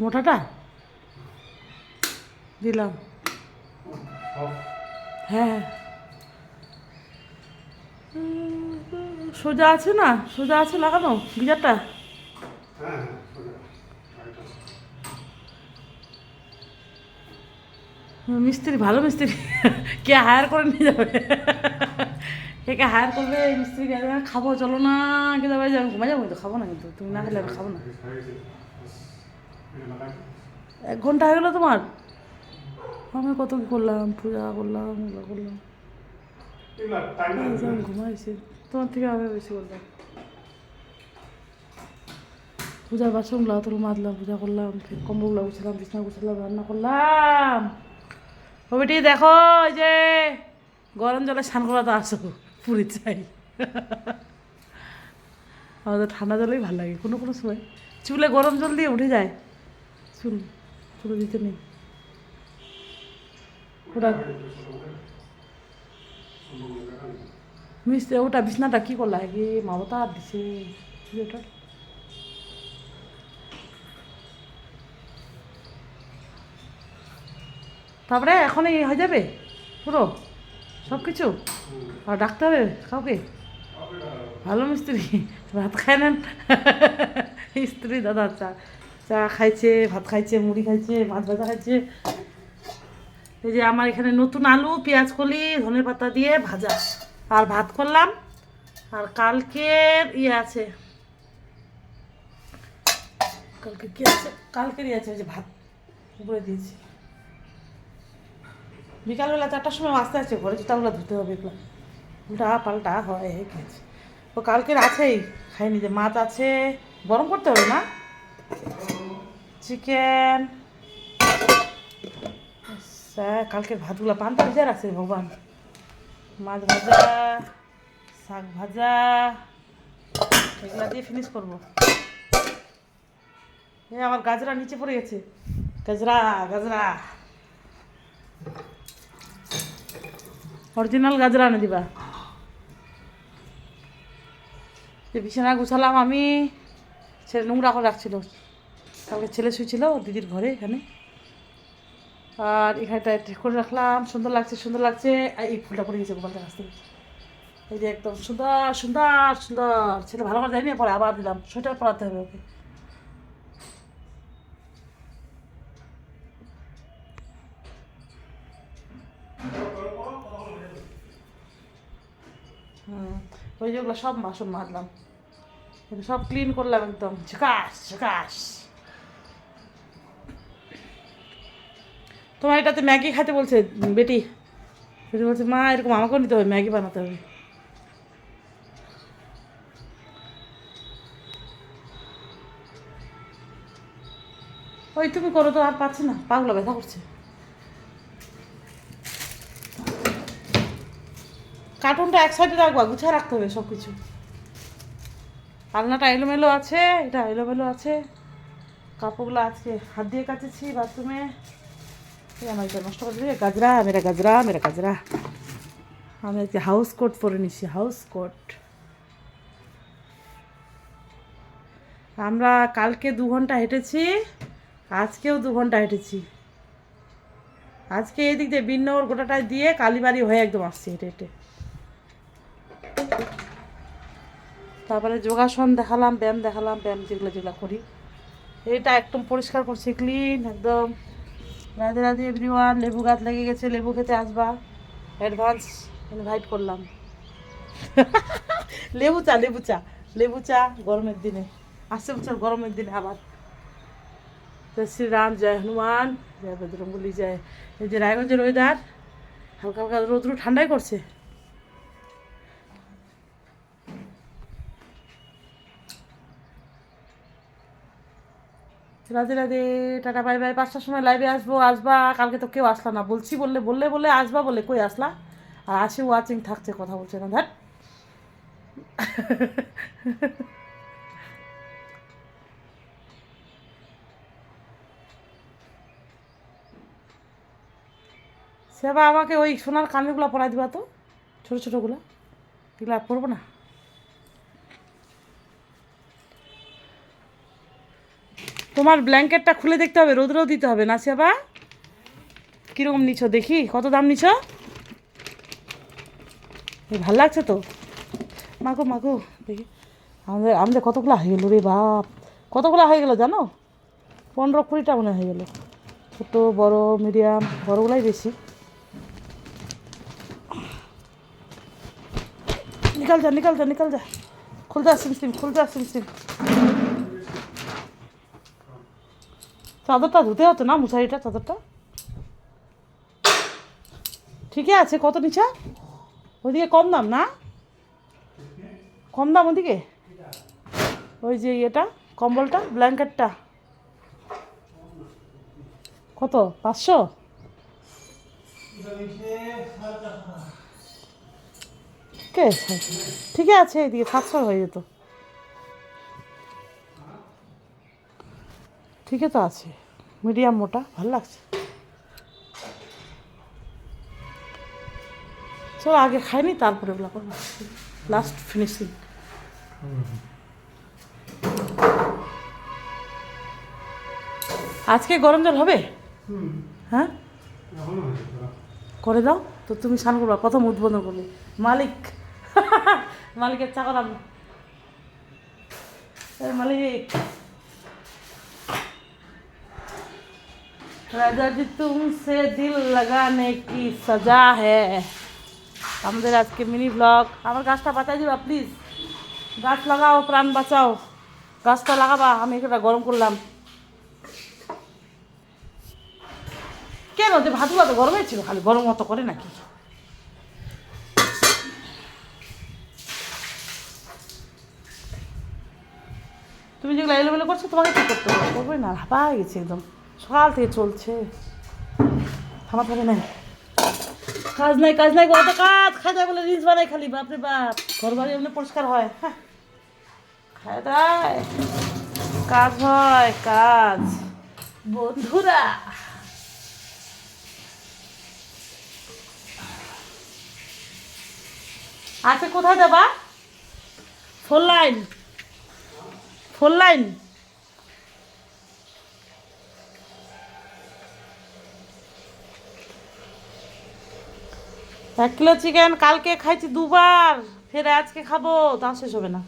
মোটাটা দিলাম। হ্যাঁ সোজা আছে না, সোজা আছে লাগানো গিজারটা। মিস্ত্রি ভালো মিস্ত্রি কে হায়ার করে নিয়ে যাবে, কে হায়ার করবে এই মিস্ত্রিকে? খাবো চলো না, কে যাবে? আমি ঘুমা যাবো কিন্তু খাবো না, কিন্তু তুমি না খেলে আমি খাবো না। 1 ঘন্টা হয়ে গেলো তোমার? আমি কত কি করলাম, পূজা করলাম, ওগুলো করলাম, আমি ঘুমাইছি। তোমার থেকে আমি বেশি করলাম। পূজার বাসনগুলো তোর মাজলাম, পূজা করলাম, ফের কম্বলগুলো গুছালাম, বিছনা গুছালাম, রান্না করলাম। ও বেটি দেখো, এই যে গরম জলে স্নান করা তো আসো, পুরী চাই। আমাদের ঠান্ডা জলেই ভালো লাগে কোনো কোনো সময়। চুলে গরম জল দিয়ে উঠে যায়, চুল চুলে দিতে নেই ওটা। মিস্ত্রি ওটা বিছনাটা কী করলা কি মামতা দিছে ওটা? তারপরে এখন এই হয়ে যাবে পুরো সব কিছু? আর ডাকতে হবে কাউকে? ভালো মিস্ত্রি, ভাত খায় নেন। স্ত্রী দাদা চা চা খাইছে, ভাত খাইছে, মুড়ি খাইছে, মাছ ভাজা খাইছে। এই যে আমার এখানে নতুন আলু, পেঁয়াজ কলি, ধনে পাতা দিয়ে ভাজা আর ভাত করলাম। আর কালকের ইয়ে আছে, কালকে কি আছে, কালকেরই আছে, ওই যে ভাত উপরে দিয়েছি। বিকালবেলা 4টার সময় আসতে আছে, ঘরে জুতাগুলো ধুতে হবে, এগুলো উল্টা পাল্টা হয় গেছে। ও কালকের আছেই, খাইনি। যে মাছ আছে, গরম করতে হবে না? চিকেন, কালকের ভাতগুলো পান্তা ভিজা রাখছে ভগবান। মাছ ভাজা, শাক ভাজা, এগুলা দিয়ে ফিনিশ করবো। এ আমার গাজরা নিচে পড়ে গেছে, গাজরা গাজরা, অরিজিনাল গাজরা এনে দিবা। যে বিছানা গুছালাম আমি, ছেলে নোংরা করে রাখছিল, কালকে ছেলে শুয়েছিল ওর দিদির ঘরে এখানে। আর এখানটা ঠিক করে রাখলাম, সুন্দর লাগছে সুন্দর লাগছে। আর এই ফুলটা পড়ে গেছে গোপালটা কাছ থেকে, এই যে একদম সুন্দর সুন্দর সুন্দর। ছেলে ভালো করে যায়নি, পরে আবার দিলাম, সোয়েটার পরাতে হবে ওকে। হুম, ওই যেগুলো সব বাসন মাজলাম, সব ক্লিন করলাম একদম ঝকাস ঝকাস। তোমার এটাতে ম্যাগি খাইতে বলছে বেটি, বেটি বলছে মা এরকম আমাকেও নিতে হবে, ম্যাগি বানাতে হবে। ওই তুমি করো তো, আর পাচ্ছি না, পাগুলো ব্যথা করছে। কার্টুনটা এক সাইডে রাখবা, গুছিয়ে রাখতে হবে সব কিছু। আলনাটা এলোমেলো আছে, এটা এলোমেলো আছে। কাপড়গুলো আজকে হাত দিয়ে কাচেছি বাথরুমে। আমার এটা নষ্ট করে দিবে, গাজরা মেরা গাজরা মেরা গাজরা। আমি আজকে হাউস কোট পরে নিচ্ছি, হাউস কোট। আমরা কালকে 2 ঘন্টা হেঁটেছি, আজকেও 2 ঘন্টা হেঁটেছি। আজকে এই দিক দিয়ে বিন্নগর গোটাটায় দিয়ে কালীবাড়ি হয়ে একদম আসছি হেঁটে হেঁটে। তারপরে যোগাসন দেখালাম, ব্যায়াম দেখালাম, ব্যায়াম যেগুলো যেগুলো করি। এটা একদম পরিষ্কার করছি, ক্লিন একদম। রাধে রাধে এভরিওয়ান, লেবু গাছ লেগে গেছে, লেবু খেতে আসবা, অ্যাডভান্স ইনভাইট করলাম। লেবু চা লেবু চা লেবু চা গরমের দিনে আসছে, বছর গরমের দিনে আবার। জয় শ্রীরাম, জয় হনুমান, জয় বজরঙ্গবলী, জয়। এই যে রায়গঞ্জের ওয়েদার হালকা হালকা রোদ্রু ঠান্ডাই করছে। Radhe Radhe, tata bye bye. 5টার সময় লাইভে আসবো, আসবা। কালকে তো কেউ আসলা না, বলছি বললে বললে বললে আসবা বলে, কই আসলা? আর আসে ওয়াচিং থাকছে, কথা বলছে না, ধ্যাট। সেবা আমাকে ওই সোনার কানেরগুলো পরাই দিবা তো, ছোটো ছোটোগুলো, এগুলো আর পরবো না। তোমার ব্ল্যাঙ্কেটটা খুলে দেখতে হবে, রোদ্রেও দিতে হবে না সেবা। কীরকম নিছো দেখি, কত দাম নিছো? ভাল লাগছে তো। মাগো মাগো দেখি, আমাদের আমাদের কতগুলো হয়ে গেলো রে বাপ, কতগুলো হয়ে গেলো জানো? 15-20টা মনে হয়ে গেলো। ছোটো বড় মিডিয়াম, বড়গুলাই বেশি। निकल जा निकल जा निकल जा, खुल जा सिम सिम, खुल जा सिम सिम। চাদরটা ধুতে হতো না, মশারিটা চাদরটা ঠিকই আছে। কত নিচা? ওইদিকে কম দাম না? কম দাম ওদিকে? ওই যে ইয়েটা, কম্বলটা, ব্ল্যাঙ্কেটটা কত? 500? কে? ঠিকই আছে, এদিকে 700 হয়ে যেত। ঠিকই তো আছে, মিডিয়াম মোটা, ভালো লাগছে। চলো আগে খাইনি, তারপরে ওগুলো করবো, লাস্ট ফিনিশিং। আজকে গরম জল হবে? হ্যাঁ করে দাও তো, তুমি স্নান করবা, প্রথম উদ্বোধন করবে মালিক। মালিকের চাকর আমি। মালিক, রাজা জি তুমসে দিল লাগানে কি সাজা হ্যায়। আমাদের আজকে মিনি ব্লগ। আমার গাছটা বাঁচাই দিবা প্লিজ, গাছ লাগাও, প্রাণ বাঁচাও, গাছটা লাগাবা। আমি এটা গরম করলাম কেন? যে ভাতগুলো তো গরমই ছিল, খালি গরম মতো করে নাকি? তুমি যেগুলো এলোমেলো করছো, তোমাকে কী করতে হবে? করবোই না, হাঁপাই গেছে একদম, সকাল থেকে চলছে, থামা থামে নাই, কাজ নাই কাজ নাই, কত কাজ। খাই যায় বলে রিলস বানাই খালি, বাপরে বাপ। ঘর বাড়ি এমনি পরিষ্কার হয়? হ্যাঁ, খায় দায় কাজ হয়, কাজ। বন্ধুরা আজকে কোথায় যাবা? 4 লাইন, 4 লাইন। 1 কিলো চিকেন কালকে খাইছি 2বার, ফের আজকে খাবো, তা শেষ হবে না।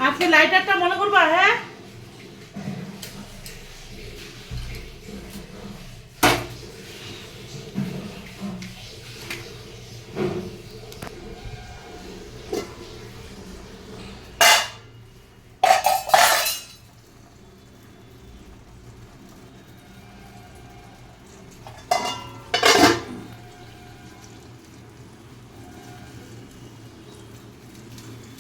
আজকে লাইটারটা মনে করবা? হ্যাঁ।